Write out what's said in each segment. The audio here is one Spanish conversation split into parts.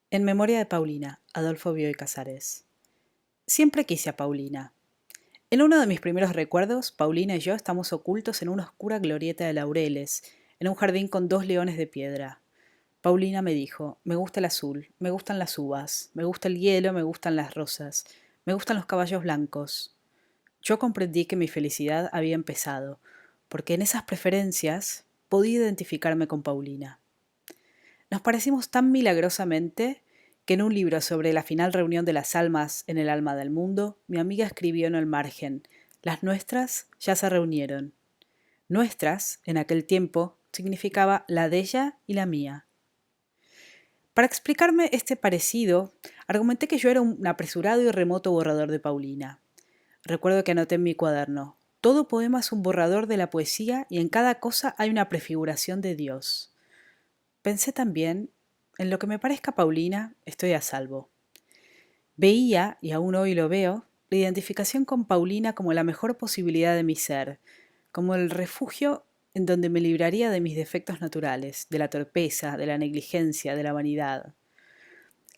En memoria de Paulina, Adolfo Bioy Casares. Siempre quise a Paulina. En uno de mis primeros recuerdos, Paulina y yo estamos ocultos en una oscura glorieta de laureles, en un jardín con dos leones de piedra. Paulina me dijo, me gusta el azul, me gustan las uvas, me gusta el hielo, me gustan las rosas, me gustan los caballos blancos. Yo comprendí que mi felicidad había empezado, porque en esas preferencias podía identificarme con Paulina. Nos parecimos tan milagrosamente que en un libro sobre la final reunión de las almas en el alma del mundo, mi amiga escribió en el margen, las nuestras ya se reunieron. Nuestras, en aquel tiempo, significaba la de ella y la mía. Para explicarme este parecido, argumenté que yo era un apresurado y remoto borrador de Paulina. Recuerdo que anoté en mi cuaderno, todo poema es un borrador de la poesía y en cada cosa hay una prefiguración de Dios. Pensé también, en lo que me parezca Paulina, estoy a salvo. Veía, y aún hoy lo veo, la identificación con Paulina como la mejor posibilidad de mi ser, como el refugio en donde me libraría de mis defectos naturales, de la torpeza, de la negligencia, de la vanidad.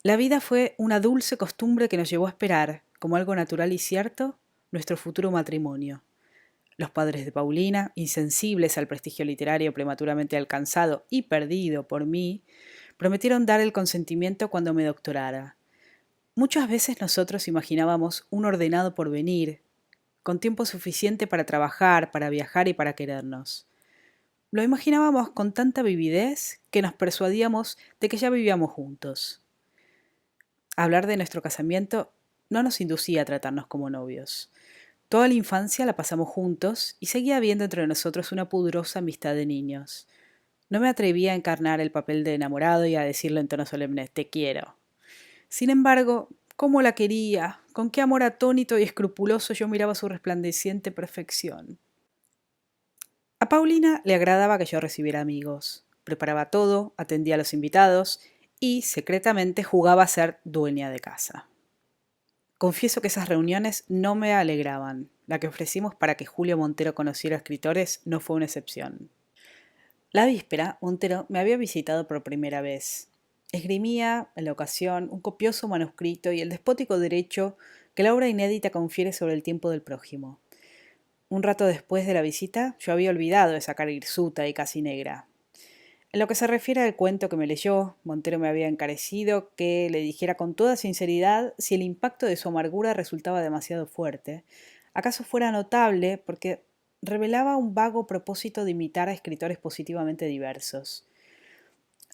La vida fue una dulce costumbre que nos llevó a esperar, como algo natural y cierto, nuestro futuro matrimonio. Los padres de Paulina, insensibles al prestigio literario prematuramente alcanzado y perdido por mí, prometieron dar el consentimiento cuando me doctorara. Muchas veces nosotros imaginábamos un ordenado porvenir, con tiempo suficiente para trabajar, para viajar y para querernos. Lo imaginábamos con tanta vividez que nos persuadíamos de que ya vivíamos juntos. Hablar de nuestro casamiento no nos inducía a tratarnos como novios. Toda la infancia la pasamos juntos y seguía habiendo entre nosotros una pudorosa amistad de niños. No me atrevía a encarnar el papel de enamorado y a decirle en tono solemne, te quiero. Sin embargo, cómo la quería, con qué amor atónito y escrupuloso yo miraba su resplandeciente perfección. A Paulina le agradaba que yo recibiera amigos. Preparaba todo, atendía a los invitados y, secretamente, jugaba a ser dueña de casa. Confieso que esas reuniones no me alegraban. La que ofrecimos para que Julio Montero conociera escritores no fue una excepción. La víspera, Montero me había visitado por primera vez. Esgrimía, en la ocasión, un copioso manuscrito y el despótico derecho que la obra inédita confiere sobre el tiempo del prójimo. Un rato después de la visita, yo había olvidado esa cara hirsuta y casi negra. En lo que se refiere al cuento que me leyó, Montero me había encarecido que le dijera con toda sinceridad si el impacto de su amargura resultaba demasiado fuerte, acaso fuera notable porque revelaba un vago propósito de imitar a escritores positivamente diversos.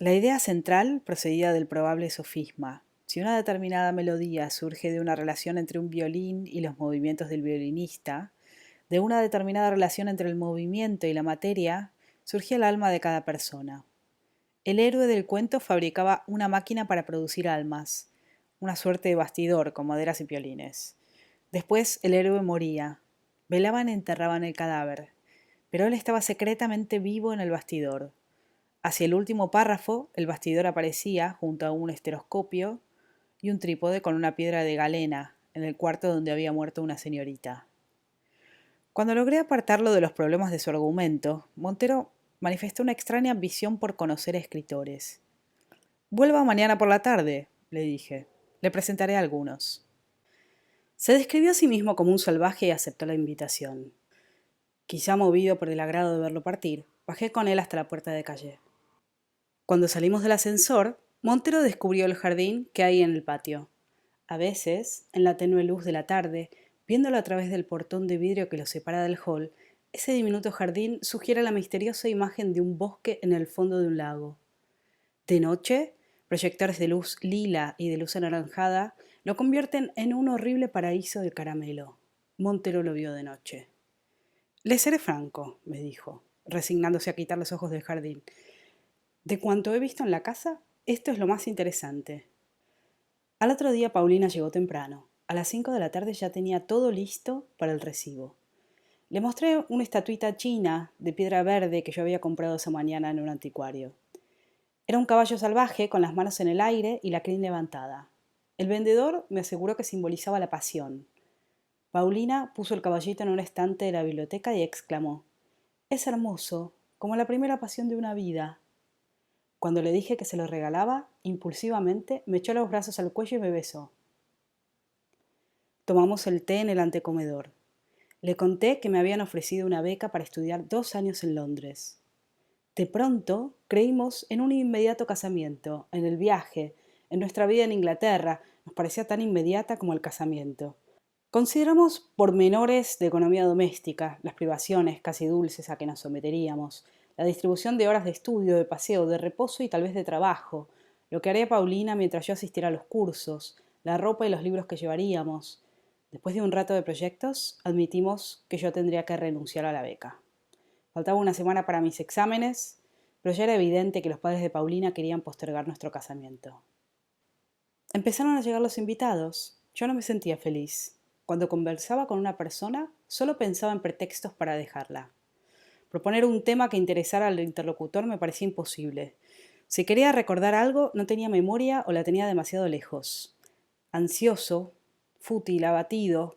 La idea central procedía del probable sofisma. Si una determinada melodía surge de una relación entre un violín y los movimientos del violinista, de una determinada relación entre el movimiento y la materia, surgía el alma de cada persona. El héroe del cuento fabricaba una máquina para producir almas, una suerte de bastidor con maderas y violines. Después el héroe moría. Velaban y enterraban el cadáver, pero él estaba secretamente vivo en el bastidor. Hacia el último párrafo, el bastidor aparecía junto a un esteroscopio y un trípode con una piedra de galena en el cuarto donde había muerto una señorita. Cuando logré apartarlo de los problemas de su argumento, Montero manifestó una extraña ambición por conocer a escritores. Vuelva mañana por la tarde, le dije. Le presentaré a algunos. Se describió a sí mismo como un salvaje y aceptó la invitación. Quizá movido por el agrado de verlo partir, bajé con él hasta la puerta de calle. Cuando salimos del ascensor, Montero descubrió el jardín que hay en el patio. A veces, en la tenue luz de la tarde, viéndolo a través del portón de vidrio que lo separa del hall, ese diminuto jardín sugiere la misteriosa imagen de un bosque en el fondo de un lago. De noche, proyectores de luz lila y de luz anaranjada lo convierten en un horrible paraíso de caramelo. Montero lo vio de noche. Le seré franco, me dijo, resignándose a quitar los ojos del jardín. De cuanto he visto en la casa, esto es lo más interesante. Al otro día Paulina llegó temprano. A las 5 de la tarde ya tenía todo listo para el recibo. Le mostré una estatuita china de piedra verde que yo había comprado esa mañana en un anticuario. Era un caballo salvaje con las manos en el aire y la crin levantada. El vendedor me aseguró que simbolizaba la pasión. Paulina puso el caballito en un estante de la biblioteca y exclamó: «Es hermoso, como la primera pasión de una vida». Cuando le dije que se lo regalaba, impulsivamente me echó los brazos al cuello y me besó. Tomamos el té en el antecomedor. Le conté que me habían ofrecido una beca para estudiar 2 años en Londres. De pronto, creímos en un inmediato casamiento, en el viaje, en nuestra vida en Inglaterra. Nos parecía tan inmediata como el casamiento. Consideramos pormenores de economía doméstica, las privaciones casi dulces a que nos someteríamos, la distribución de horas de estudio, de paseo, de reposo y tal vez de trabajo, lo que haría Paulina mientras yo asistiera a los cursos, la ropa y los libros que llevaríamos. Después de un rato de proyectos, admitimos que yo tendría que renunciar a la beca. Faltaba una semana para mis exámenes, pero ya era evidente que los padres de Paulina querían postergar nuestro casamiento. Empezaron a llegar los invitados. Yo no me sentía feliz. Cuando conversaba con una persona, solo pensaba en pretextos para dejarla. Proponer un tema que interesara al interlocutor me parecía imposible. Si quería recordar algo, no tenía memoria o la tenía demasiado lejos. Ansioso, fútil, abatido,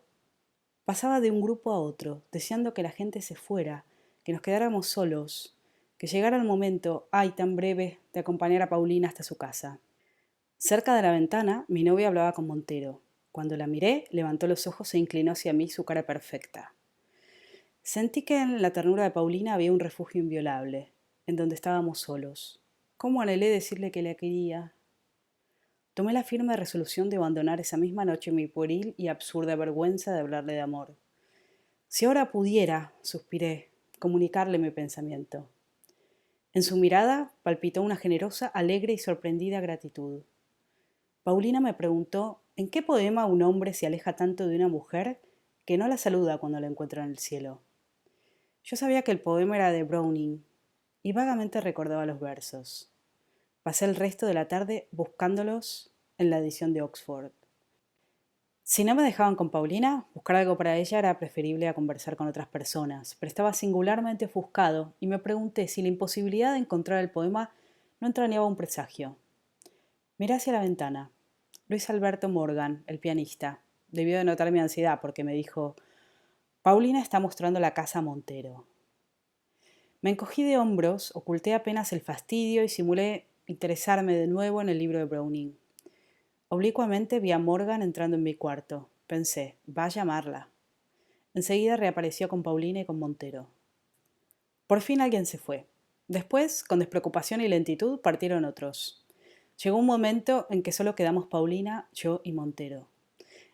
pasaba de un grupo a otro, deseando que la gente se fuera, que nos quedáramos solos, que llegara el momento, ay, tan breve, de acompañar a Paulina hasta su casa. Cerca de la ventana, mi novia hablaba con Montero. Cuando la miré, levantó los ojos e inclinó hacia mí su cara perfecta. Sentí que en la ternura de Paulina había un refugio inviolable, en donde estábamos solos. ¿Cómo anhelé decirle que la quería? Tomé la firme resolución de abandonar esa misma noche mi pueril y absurda vergüenza de hablarle de amor. Si ahora pudiera, suspiré, comunicarle mi pensamiento. En su mirada palpitó una generosa, alegre y sorprendida gratitud. Paulina me preguntó en qué poema un hombre se aleja tanto de una mujer que no la saluda cuando la encuentra en el cielo. Yo sabía que el poema era de Browning y vagamente recordaba los versos. Pasé el resto de la tarde buscándolos en la edición de Oxford. Si no me dejaban con Paulina, buscar algo para ella era preferible a conversar con otras personas, pero estaba singularmente ofuscado y me pregunté si la imposibilidad de encontrar el poema no entrañaba un presagio. Miré hacia la ventana. Luis Alberto Morgan, el pianista, debió de notar mi ansiedad porque me dijo: Paulina está mostrando la casa a Montero. Me encogí de hombros, oculté apenas el fastidio y simulé interesarme de nuevo en el libro de Browning. Oblicuamente vi a Morgan entrando en mi cuarto. Pensé, va a llamarla. Enseguida reapareció con Paulina y con Montero. Por fin alguien se fue. Después, con despreocupación y lentitud, partieron otros. Llegó un momento en que solo quedamos Paulina, yo y Montero.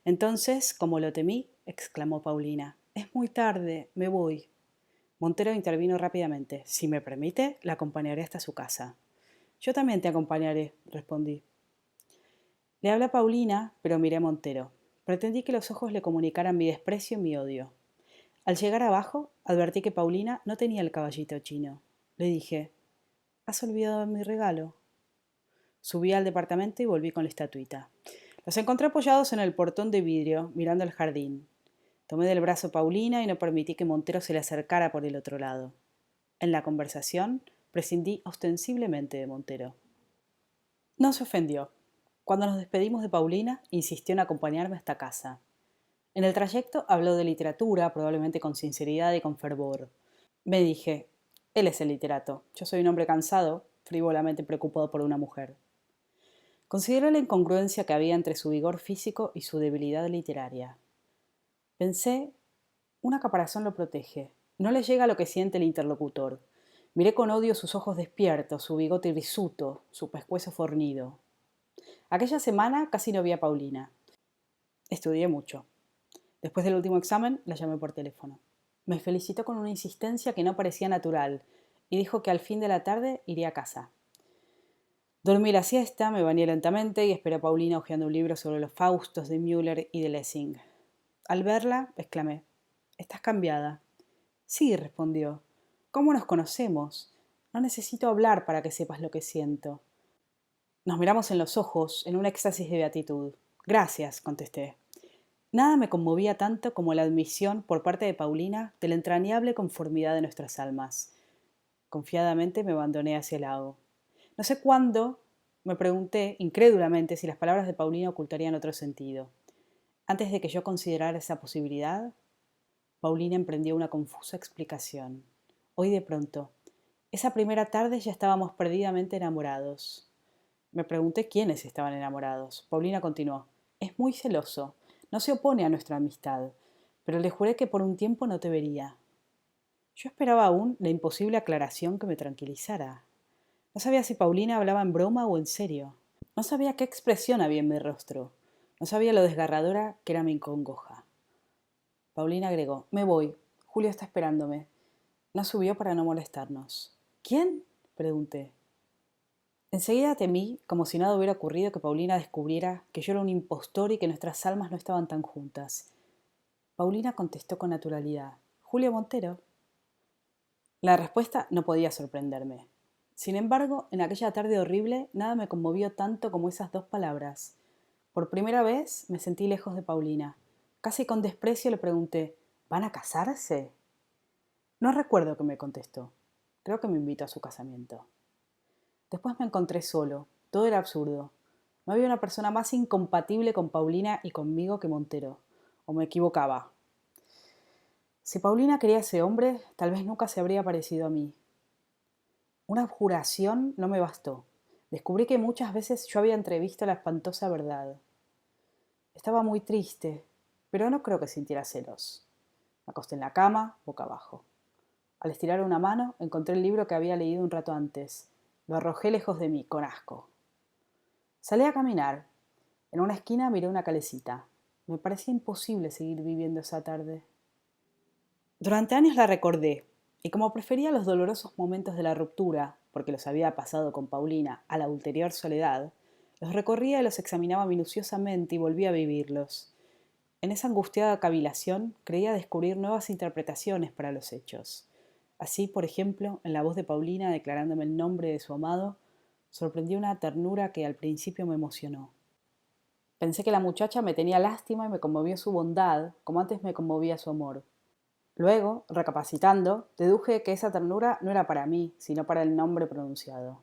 Entonces, como lo temí, exclamó Paulina: es muy tarde, me voy. Montero intervino rápidamente. Si me permite, la acompañaré hasta su casa. Yo también te acompañaré, respondí. Le hablé a Paulina, pero miré a Montero. Pretendí que los ojos le comunicaran mi desprecio y mi odio. Al llegar abajo, advertí que Paulina no tenía el caballito chino. Le dije: ¿has olvidado mi regalo? Subí al departamento y volví con la estatuita. Los encontré apoyados en el portón de vidrio, mirando el jardín. Tomé del brazo a Paulina y no permití que Montero se le acercara por el otro lado. En la conversación, prescindí ostensiblemente de Montero. No se ofendió. Cuando nos despedimos de Paulina, insistió en acompañarme hasta casa. En el trayecto habló de literatura, probablemente con sinceridad y con fervor. Me dije: él es el literato, yo soy un hombre cansado, frívolamente preocupado por una mujer. Consideré la incongruencia que había entre su vigor físico y su debilidad literaria. Pensé: una caparazón lo protege, no le llega lo que siente el interlocutor. Miré con odio sus ojos despiertos, su bigote hirsuto, su pescuezo fornido. Aquella semana casi no vi a Paulina. Estudié mucho. Después del último examen, la llamé por teléfono. Me felicitó con una insistencia que no parecía natural y dijo que al fin de la tarde iría a casa. Dormí la siesta, me bañé lentamente y esperé a Paulina hojeando un libro sobre los Faustos de Müller y de Lessing. Al verla, exclamé: «¿Estás cambiada?» «Sí», respondió. «¿Cómo nos conocemos? No necesito hablar para que sepas lo que siento». Nos miramos en los ojos, en un éxtasis de beatitud. «Gracias», contesté. Nada me conmovía tanto como la admisión por parte de Paulina de la entrañable conformidad de nuestras almas. Confiadamente me abandoné hacia el lago. No sé cuándo me pregunté, incrédulamente, si las palabras de Paulina ocultarían otro sentido. Antes de que yo considerara esa posibilidad, Paulina emprendió una confusa explicación. Oí de pronto: Esa primera tarde ya estábamos perdidamente enamorados. Me pregunté quiénes estaban enamorados. Paulina continuó. Es muy celoso. No se opone a nuestra amistad, pero le juré que por un tiempo no te vería. Yo esperaba aún la imposible aclaración que me tranquilizara. No sabía si Paulina hablaba en broma o en serio. No sabía qué expresión había en mi rostro. No sabía lo desgarradora que era mi congoja. Paulina agregó, me voy. Julio está esperándome. No subió para no molestarnos. ¿Quién? Pregunté. Enseguida temí, como si nada hubiera ocurrido, que Paulina descubriera que yo era un impostor y que nuestras almas no estaban tan juntas. Paulina contestó con naturalidad. Julio Montero. La respuesta no podía sorprenderme. Sin embargo, en aquella tarde horrible, nada me conmovió tanto como esas dos palabras. Por primera vez me sentí lejos de Paulina. Casi con desprecio le pregunté, ¿van a casarse? No recuerdo que me contestó. Creo que me invitó a su casamiento. Después me encontré solo. Todo era absurdo. No había una persona más incompatible con Paulina y conmigo que Montero. ¿O me equivocaba? Si Paulina quería a ese hombre, tal vez nunca se habría parecido a mí. Una abjuración no me bastó. Descubrí que muchas veces yo había entrevisto la espantosa verdad. Estaba muy triste, pero no creo que sintiera celos. Me acosté en la cama, boca abajo. Al estirar una mano, encontré el libro que había leído un rato antes. Lo arrojé lejos de mí, con asco. Salí a caminar. En una esquina miré una calecita. Me parecía imposible seguir viviendo esa tarde. Durante años la recordé, y como prefería los dolorosos momentos de la ruptura, porque los había pasado con Paulina a la ulterior soledad, los recorría y los examinaba minuciosamente y volvía a vivirlos. En esa angustiada cavilación creía descubrir nuevas interpretaciones para los hechos. Así, por ejemplo, en la voz de Paulina declarándome el nombre de su amado, sorprendió una ternura que al principio me emocionó. Pensé que la muchacha me tenía lástima y me conmovió su bondad, como antes me conmovía su amor. Luego, recapacitando, deduje que esa ternura no era para mí, sino para el nombre pronunciado.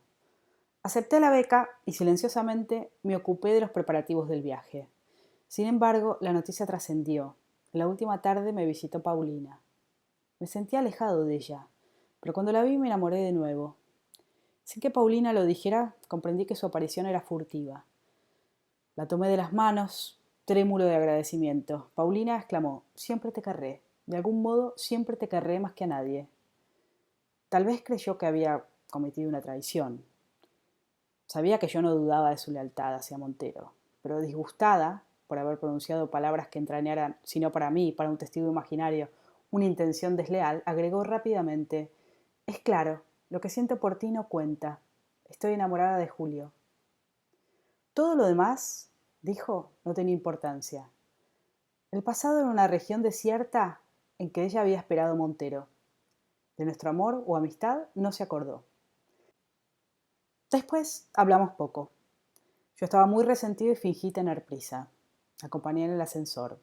Acepté la beca y silenciosamente me ocupé de los preparativos del viaje. Sin embargo, la noticia trascendió. La última tarde me visitó Paulina. Me sentí alejado de ella, pero cuando la vi me enamoré de nuevo. Sin que Paulina lo dijera, comprendí que su aparición era furtiva. La tomé de las manos, trémulo de agradecimiento. Paulina exclamó, siempre te querré. De algún modo, siempre te querré más que a nadie. Tal vez creyó que había cometido una traición. Sabía que yo no dudaba de su lealtad hacia Montero, pero disgustada por haber pronunciado palabras que entrañaran, si no para mí, para un testigo imaginario, una intención desleal, agregó rápidamente, es claro, lo que siento por ti no cuenta. Estoy enamorada de Julio. Todo lo demás, dijo, no tenía importancia. El pasado era una región desierta en que ella había esperado Montero. De nuestro amor o amistad no se acordó. Después hablamos poco. Yo estaba muy resentido y fingí tener prisa. Acompañé en el ascensor.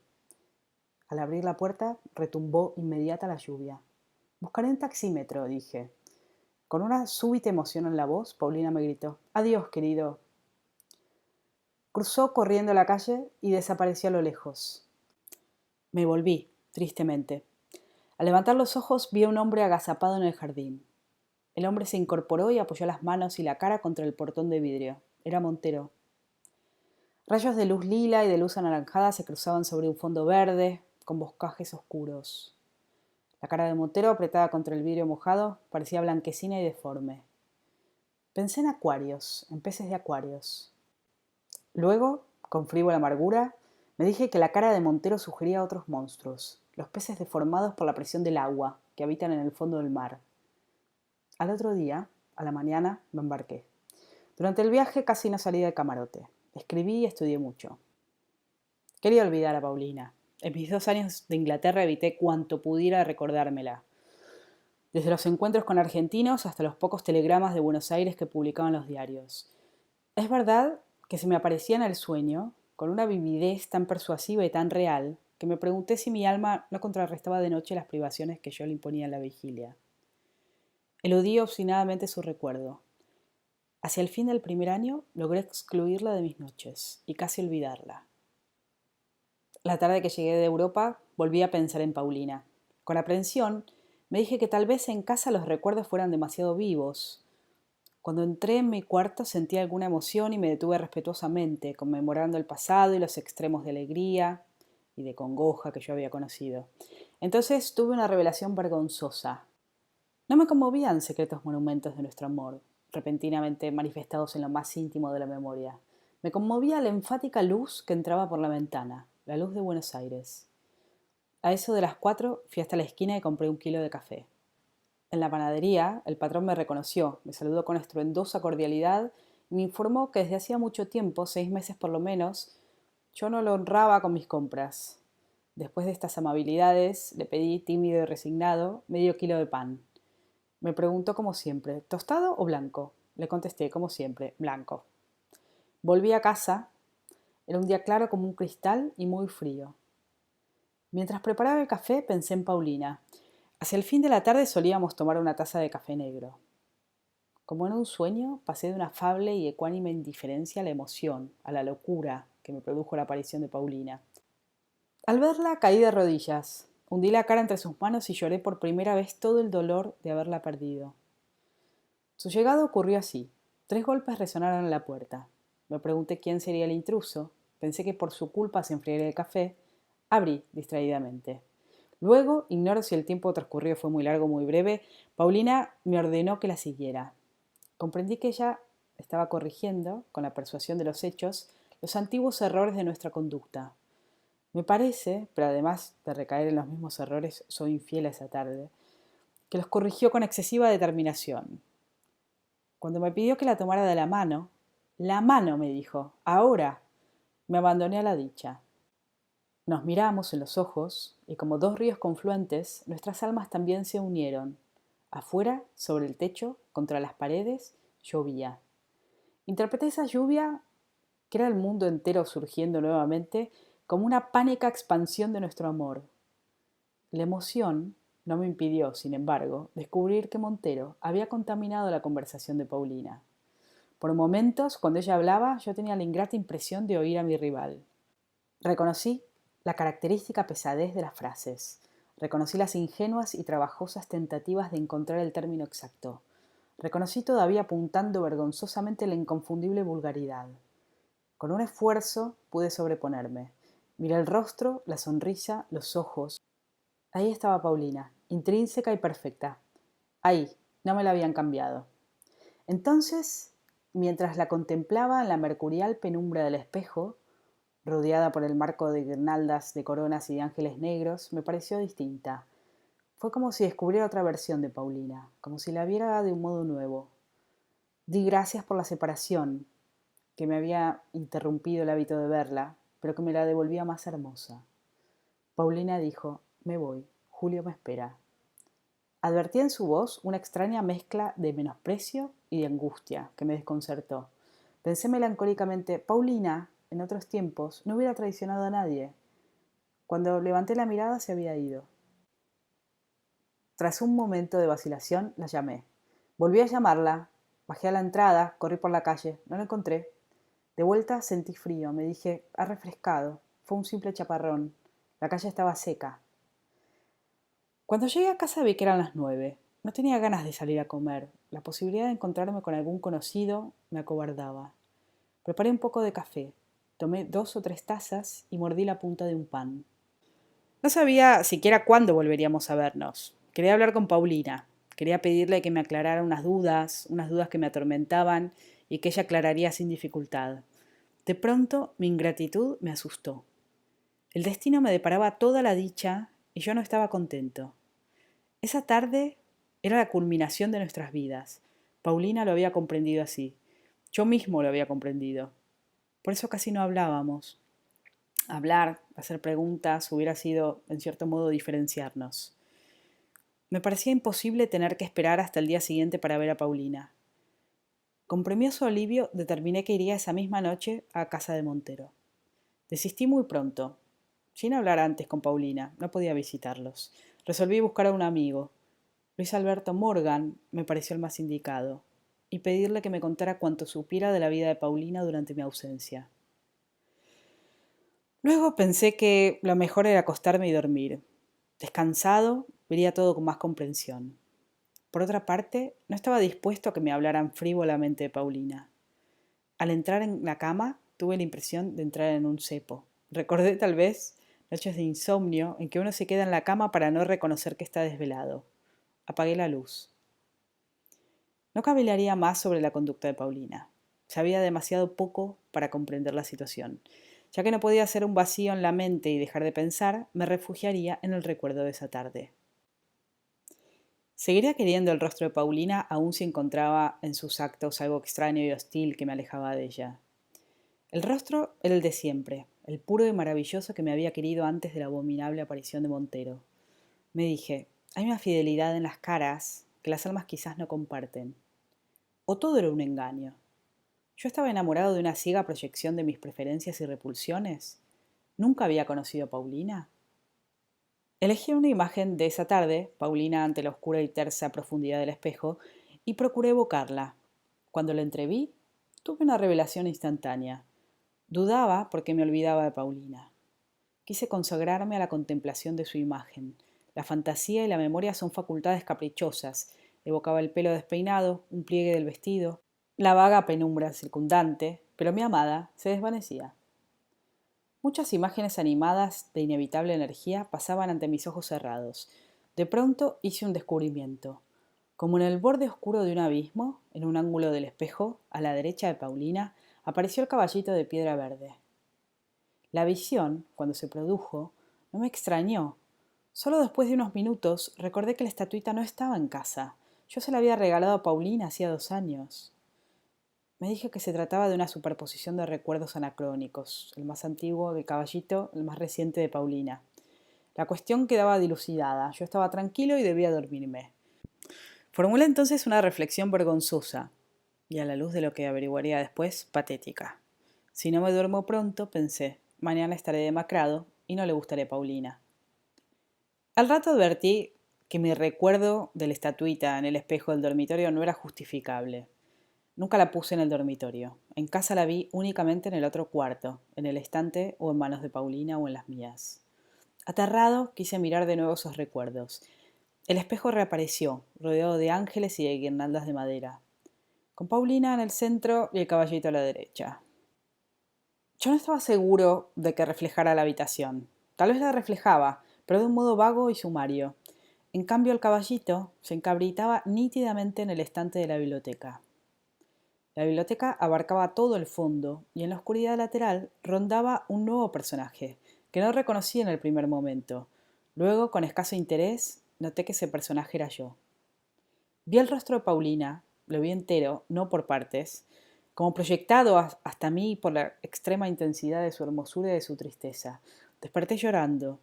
Al abrir la puerta, retumbó inmediata la lluvia. Buscaré un taxímetro, dije. Con una súbita emoción en la voz, Paulina me gritó, adiós, querido. Cruzó corriendo la calle y desapareció a lo lejos. Me volví, tristemente. Al levantar los ojos vi a un hombre agazapado en el jardín. El hombre se incorporó y apoyó las manos y la cara contra el portón de vidrio. Era Montero. Rayos de luz lila y de luz anaranjada se cruzaban sobre un fondo verde, con boscajes oscuros. La cara de Montero, apretada contra el vidrio mojado, parecía blanquecina y deforme. Pensé en acuarios, en peces de acuarios. Luego, con frívola amargura, me dije que la cara de Montero sugería a otros monstruos, los peces deformados por la presión del agua, que habitan en el fondo del mar. Al otro día, a la mañana, me embarqué. Durante el viaje casi no salí del camarote. Escribí y estudié mucho. Quería olvidar a Paulina. En mis 2 años de Inglaterra evité cuanto pudiera recordármela. Desde los encuentros con argentinos hasta los pocos telegramas de Buenos Aires que publicaban los diarios. Es verdad que se me aparecía en el sueño, con una vividez tan persuasiva y tan real, que me pregunté si mi alma no contrarrestaba de noche las privaciones que yo le imponía en la vigilia. Eludí obstinadamente su recuerdo. Hacia el fin del primer año logré excluirla de mis noches y casi olvidarla. La tarde que llegué de Europa volví a pensar en Paulina. Con aprensión Me dije que tal vez en casa los recuerdos fueran demasiado vivos. Cuando entré en mi cuarto sentí alguna emoción y me detuve respetuosamente, conmemorando el pasado y los extremos de alegría y de congoja que yo había conocido. Entonces tuve una revelación vergonzosa. No me conmovían secretos monumentos de nuestro amor, repentinamente manifestados en lo más íntimo de la memoria. Me conmovía la enfática luz que entraba por la ventana, la luz de Buenos Aires. A eso de las 4 fui hasta la esquina y compré 1 kilo de café. En la panadería, el patrón me reconoció, me saludó con estruendosa cordialidad y me informó que desde hacía mucho tiempo, 6 meses por lo menos, yo no lo honraba con mis compras. Después de estas amabilidades, le pedí, tímido y resignado, medio 1 kilo de pan. Me preguntó como siempre, ¿tostado o blanco? Le contesté, como siempre, blanco. Volví a casa. Era un día claro como un cristal y muy frío. Mientras preparaba el café pensé en Paulina. Hacia el fin de la tarde solíamos tomar una taza de café negro. Como en un sueño, pasé de una afable y ecuánime indiferencia a la emoción, a la locura que me produjo la aparición de Paulina. Al verla caí de rodillas, hundí la cara entre sus manos y lloré por primera vez todo el dolor de haberla perdido. Su llegada ocurrió así. 3 golpes resonaron en la puerta. Me pregunté quién sería el intruso. Pensé que por su culpa se enfriaría el café. Abrí distraídamente. Luego, ignoro si el tiempo transcurrido fue muy largo o muy breve, Paulina me ordenó que la siguiera. Comprendí que ella estaba corrigiendo, con la persuasión de los hechos, los antiguos errores de nuestra conducta. Me parece, pero además de recaer en los mismos errores, soy infiel a esa tarde, que los corrigió con excesiva determinación. Cuando me pidió que la tomara de la mano me dijo, ahora, me abandoné a la dicha. Nos miramos en los ojos y como 2 ríos confluentes, nuestras almas también se unieron. Afuera, sobre el techo, contra las paredes, llovía. Interpreté esa lluvia, que era el mundo entero surgiendo nuevamente, como una pánica expansión de nuestro amor. La emoción no me impidió, sin embargo, descubrir que Montero había contaminado la conversación de Paulina. Por momentos, cuando ella hablaba, yo tenía la ingrata impresión de oír a mi rival. Reconocí la característica pesadez de las frases. Reconocí las ingenuas y trabajosas tentativas de encontrar el término exacto. Reconocí todavía apuntando vergonzosamente la inconfundible vulgaridad. Con un esfuerzo pude sobreponerme. Miré el rostro, la sonrisa, los ojos. Ahí estaba Paulina, intrínseca y perfecta. Ahí, no me la habían cambiado. Entonces, mientras la contemplaba en la mercurial penumbra del espejo, rodeada por el marco de guirnaldas, de coronas y de ángeles negros, me pareció distinta. Fue como si descubriera otra versión de Paulina, como si la viera de un modo nuevo. Di gracias por la separación, que me había interrumpido el hábito de verla, pero que me la devolvía más hermosa. Paulina dijo, me voy, Julio me espera. Advertí en su voz una extraña mezcla de menosprecio y de angustia que me desconcertó. Pensé melancólicamente, Paulina, en otros tiempos, no hubiera traicionado a nadie. Cuando levanté la mirada se había ido. Tras un momento de vacilación, la llamé. Volví a llamarla, bajé a la entrada, corrí por la calle, no la encontré. De vuelta sentí frío, me dije, ha refrescado, fue un simple chaparrón. La calle estaba seca. Cuando llegué a casa vi que eran las 9. No tenía ganas de salir a comer. La posibilidad de encontrarme con algún conocido me acobardaba. Preparé un poco de café, tomé 2 o 3 tazas y mordí la punta de un pan. No sabía siquiera cuándo volveríamos a vernos. Quería hablar con Paulina. Quería pedirle que me aclarara unas dudas que me atormentaban y que ella aclararía sin dificultad. De pronto mi ingratitud me asustó. El destino me deparaba toda la dicha y yo no estaba contento. Esa tarde era la culminación de nuestras vidas. Paulina lo había comprendido así. Yo mismo lo había comprendido. Por eso casi no hablábamos. Hablar, hacer preguntas, hubiera sido, en cierto modo, diferenciarnos. Me parecía imposible tener que esperar hasta el día siguiente para ver a Paulina. Con premioso alivio determiné que iría esa misma noche a casa de Montero. Desistí muy pronto, sin hablar antes con Paulina, no podía visitarlos. Resolví buscar a un amigo. Luis Alberto Morgan me pareció el más indicado, y pedirle que me contara cuanto supiera de la vida de Paulina durante mi ausencia. Luego pensé que lo mejor era acostarme y dormir. Descansado, vería todo con más comprensión. Por otra parte, no estaba dispuesto a que me hablaran frívolamente de Paulina. Al entrar en la cama, tuve la impresión de entrar en un cepo. Recordé tal vez noches de insomnio en que uno se queda en la cama para no reconocer que está desvelado. Apagué la luz. No cavilaría más sobre la conducta de Paulina. Sabía demasiado poco para comprender la situación. Ya que no podía hacer un vacío en la mente y dejar de pensar, me refugiaría en el recuerdo de esa tarde. Seguiría queriendo el rostro de Paulina aun si encontraba en sus actos algo extraño y hostil que me alejaba de ella. El rostro era el de siempre, el puro y maravilloso que me había querido antes de la abominable aparición de Montero. Me dije, hay una fidelidad en las caras que las almas quizás no comparten. ¿O todo era un engaño? ¿Yo estaba enamorado de una ciega proyección de mis preferencias y repulsiones? ¿Nunca había conocido a Paulina? Elegí una imagen de esa tarde, Paulina ante la oscura y tersa profundidad del espejo, y procuré evocarla. Cuando la entreví, tuve una revelación instantánea. Dudaba porque me olvidaba de Paulina. Quise consagrarme a la contemplación de su imagen. La fantasía y la memoria son facultades caprichosas. Evocaba el pelo despeinado, un pliegue del vestido, la vaga penumbra circundante, pero mi amada se desvanecía. Muchas imágenes animadas de inevitable energía pasaban ante mis ojos cerrados. De pronto hice un descubrimiento. Como en el borde oscuro de un abismo, en un ángulo del espejo, a la derecha de Paulina, apareció el caballito de piedra verde. La visión, cuando se produjo, no me extrañó. Solo después de unos minutos recordé que la estatuita no estaba en casa. Yo se la había regalado a Paulina hacía 2 años. Me dije que se trataba de una superposición de recuerdos anacrónicos, el más antiguo del caballito, el más reciente de Paulina. La cuestión quedaba dilucidada. Yo estaba tranquilo y debía dormirme. Formulé entonces una reflexión vergonzosa, y a la luz de lo que averiguaría después, patética. Si no me duermo pronto, pensé, mañana estaré demacrado y no le gustaré a Paulina. Al rato advertí que mi recuerdo de la estatuita en el espejo del dormitorio no era justificable. Nunca la puse en el dormitorio. En casa la vi únicamente en el otro cuarto, en el estante o en manos de Paulina o en las mías. Aterrado, quise mirar de nuevo esos recuerdos. El espejo reapareció, rodeado de ángeles y de guirnaldas de madera, con Paulina en el centro y el caballito a la derecha. Yo no estaba seguro de que reflejara la habitación. Tal vez la reflejaba, pero de un modo vago y sumario. En cambio, el caballito se encabritaba nítidamente en el estante de la biblioteca. La biblioteca abarcaba todo el fondo y en la oscuridad lateral rondaba un nuevo personaje, que no reconocí en el primer momento. Luego, con escaso interés, noté que ese personaje era yo. Vi el rostro de Paulina, lo vi entero, no por partes, como proyectado hasta mí por la extrema intensidad de su hermosura y de su tristeza. Desperté llorando.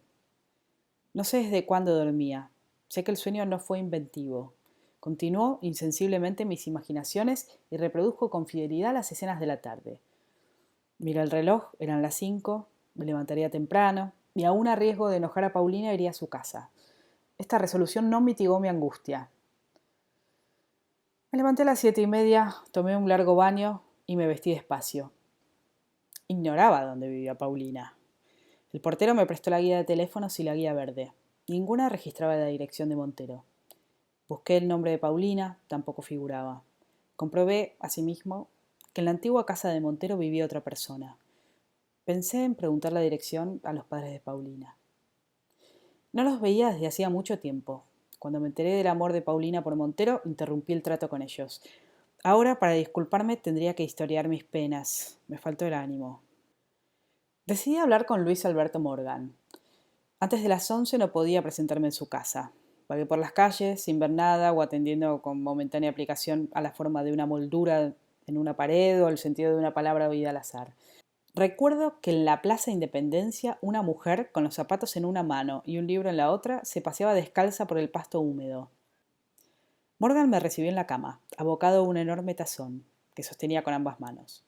No sé desde cuándo dormía. Sé que el sueño no fue inventivo. Continuó insensiblemente mis imaginaciones y reprodujo con fidelidad las escenas de la tarde. Miré el reloj, eran las 5, me levantaría temprano, y aún a riesgo de enojar a Paulina iría a su casa. Esta resolución no mitigó mi angustia. Me levanté a las 7:30, tomé un largo baño y me vestí despacio. Ignoraba dónde vivía Paulina. El portero me prestó la guía de teléfonos y la guía verde. Ninguna registraba la dirección de Montero. Busqué el nombre de Paulina, tampoco figuraba. Comprobé, asimismo, que en la antigua casa de Montero vivía otra persona. Pensé en preguntar la dirección a los padres de Paulina. No los veía desde hacía mucho tiempo. Cuando me enteré del amor de Paulina por Montero, interrumpí el trato con ellos. Ahora, para disculparme, tendría que historiar mis penas. Me faltó el ánimo. Decidí hablar con Luis Alberto Morgan. Antes de las 11 no podía presentarme en su casa. Vagué por las calles, sin ver nada o atendiendo con momentánea aplicación a la forma de una moldura en una pared o el sentido de una palabra oída al azar. Recuerdo que en la Plaza Independencia una mujer, con los zapatos en una mano y un libro en la otra, se paseaba descalza por el pasto húmedo. Morgan me recibió en la cama, abocado a un enorme tazón, que sostenía con ambas manos.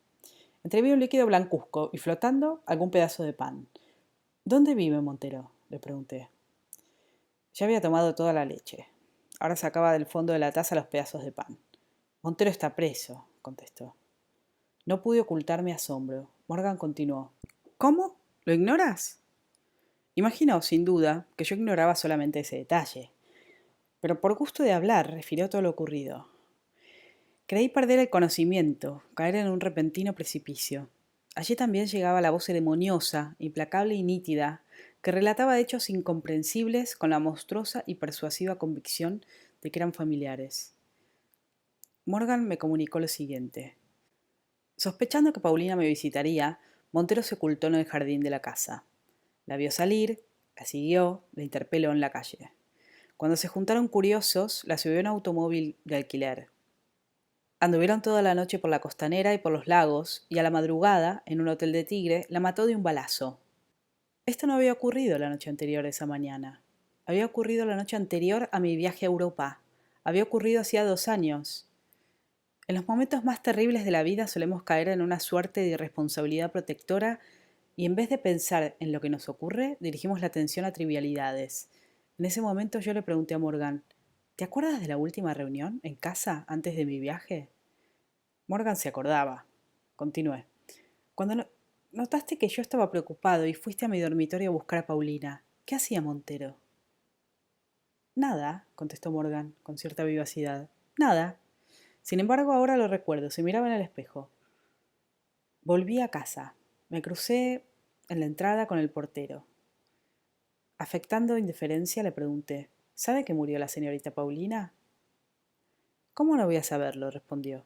Entreví un líquido blancuzco y flotando algún pedazo de pan. ¿Dónde vive Montero?, le pregunté. Ya había tomado toda la leche. Ahora sacaba del fondo de la taza los pedazos de pan. Montero está preso, contestó. No pude ocultar mi asombro. Morgan continuó. ¿Cómo? ¿Lo ignoras? Imaginó, sin duda, que yo ignoraba solamente ese detalle, pero por gusto de hablar refirió todo lo ocurrido. Creí perder el conocimiento, caer en un repentino precipicio. Allí también llegaba la voz ceremoniosa, implacable y nítida, que relataba hechos incomprensibles con la monstruosa y persuasiva convicción de que eran familiares. Morgan me comunicó lo siguiente. Sospechando que Paulina me visitaría, Montero se ocultó en el jardín de la casa. La vio salir, la siguió, la interpeló en la calle. Cuando se juntaron curiosos, la subió en un automóvil de alquiler. Anduvieron toda la noche por la costanera y por los lagos, y a la madrugada, en un hotel de Tigre, la mató de un balazo. Esto no había ocurrido la noche anterior a esa mañana. Había ocurrido la noche anterior a mi viaje a Europa. Había ocurrido hacía 2 años. En los momentos más terribles de la vida solemos caer en una suerte de irresponsabilidad protectora y en vez de pensar en lo que nos ocurre, dirigimos la atención a trivialidades. En ese momento yo le pregunté a Morgan, ¿te acuerdas de la última reunión en casa antes de mi viaje? Morgan se acordaba. Continué. Cuando notaste que yo estaba preocupado y fuiste a mi dormitorio a buscar a Paulina, ¿qué hacía Montero? Nada, contestó Morgan, con cierta vivacidad. Nada. Sin embargo, ahora lo recuerdo, se miraba en el espejo. Volví a casa. Me crucé en la entrada con el portero. Afectando indiferencia, le pregunté, ¿sabe que murió la señorita Paulina? ¿Cómo no voy a saberlo? Respondió.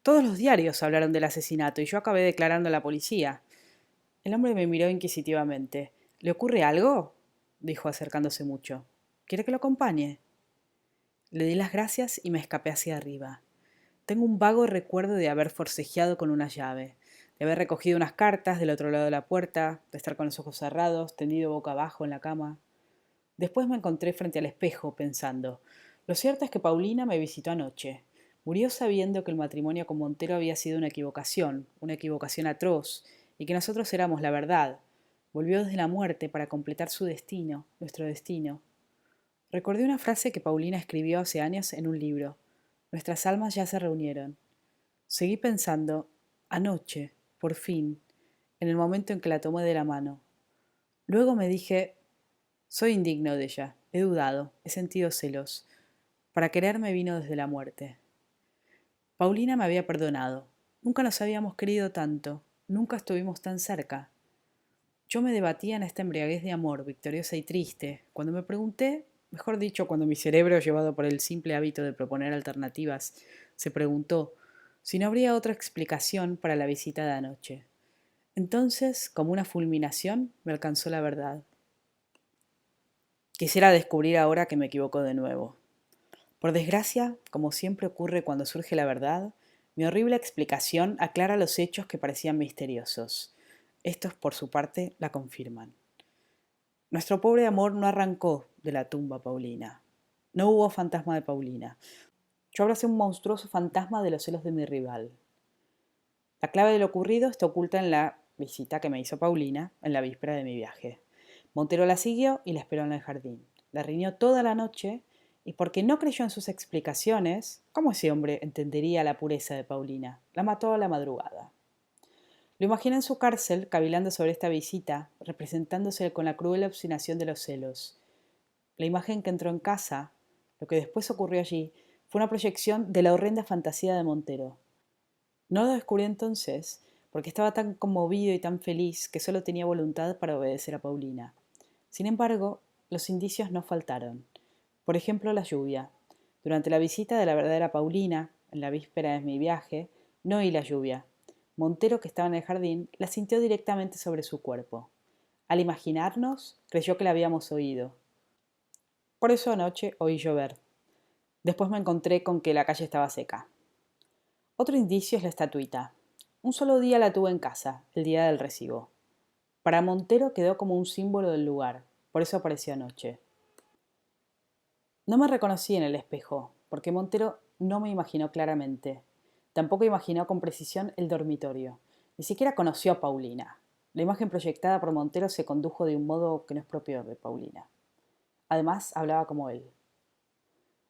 Todos los diarios hablaron del asesinato y yo acabé declarando a la policía. El hombre me miró inquisitivamente. ¿Le ocurre algo? Dijo acercándose mucho. ¿Quiere que lo acompañe? Le di las gracias y me escapé hacia arriba. Tengo un vago recuerdo de haber forcejeado con una llave, de haber recogido unas cartas del otro lado de la puerta, de estar con los ojos cerrados, tendido boca abajo en la cama. Después me encontré frente al espejo, pensando, lo cierto es que Paulina me visitó anoche. Murió sabiendo que el matrimonio con Montero había sido una equivocación atroz, y que nosotros éramos la verdad. Volvió desde la muerte para completar su destino, nuestro destino. Recordé una frase que Paulina escribió hace años en un libro. Nuestras almas ya se reunieron. Seguí pensando, anoche, por fin, en el momento en que la tomé de la mano. Luego me dije, soy indigno de ella, he dudado, he sentido celos. Para quererme vino desde la muerte. Paulina me había perdonado. Nunca nos habíamos querido tanto, nunca estuvimos tan cerca. Yo me debatía en esta embriaguez de amor, victoriosa y triste, cuando me pregunté, mejor dicho, cuando mi cerebro, llevado por el simple hábito de proponer alternativas, se preguntó si no habría otra explicación para la visita de anoche. Entonces, como una fulminación, me alcanzó la verdad. Quisiera descubrir ahora que me equivoco de nuevo. Por desgracia, como siempre ocurre cuando surge la verdad, mi horrible explicación aclara los hechos que parecían misteriosos. Estos, por su parte, la confirman. Nuestro pobre amor no arrancó de la tumba Paulina. No hubo fantasma de Paulina. Yo abracé un monstruoso fantasma de los celos de mi rival. La clave de lo ocurrido está oculta en la visita que me hizo Paulina en la víspera de mi viaje. Montero la siguió y la esperó en el jardín. La riñó toda la noche y porque no creyó en sus explicaciones, ¿cómo ese hombre entendería la pureza de Paulina? La mató a la madrugada. Lo imaginé en su cárcel, cavilando sobre esta visita, representándose con la cruel obstinación de los celos. La imagen que entró en casa, lo que después ocurrió allí, fue una proyección de la horrenda fantasía de Montero. No lo descubrí entonces, porque estaba tan conmovido y tan feliz que solo tenía voluntad para obedecer a Paulina. Sin embargo, los indicios no faltaron. Por ejemplo, la lluvia. Durante la visita de la verdadera Paulina, en la víspera de mi viaje, no oí la lluvia. Montero, que estaba en el jardín, la sintió directamente sobre su cuerpo. Al imaginarnos, creyó que la habíamos oído. Por eso anoche oí llover. Después me encontré con que la calle estaba seca. Otro indicio es la estatuita. Un solo día la tuve en casa, el día del recibo. Para Montero quedó como un símbolo del lugar, por eso apareció anoche. No me reconocí en el espejo, porque Montero no me imaginó claramente. Tampoco imaginó con precisión el dormitorio. Ni siquiera conoció a Paulina. La imagen proyectada por Montero se condujo de un modo que no es propio de Paulina. Además, hablaba como él.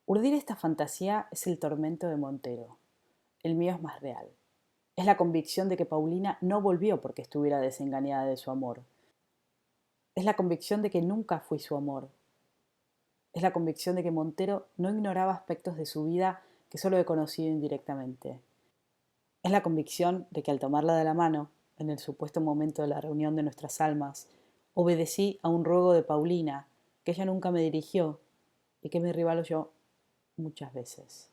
Urdir esta fantasía es el tormento de Montero. El mío es más real. Es la convicción de que Paulina no volvió porque estuviera desengañada de su amor. Es la convicción de que nunca fui su amor. Es la convicción de que Montero no ignoraba aspectos de su vida que solo he conocido indirectamente. Es la convicción de que al tomarla de la mano, en el supuesto momento de la reunión de nuestras almas, obedecí a un ruego de Paulina, que ella nunca me dirigió y que mi rival oyó muchas veces.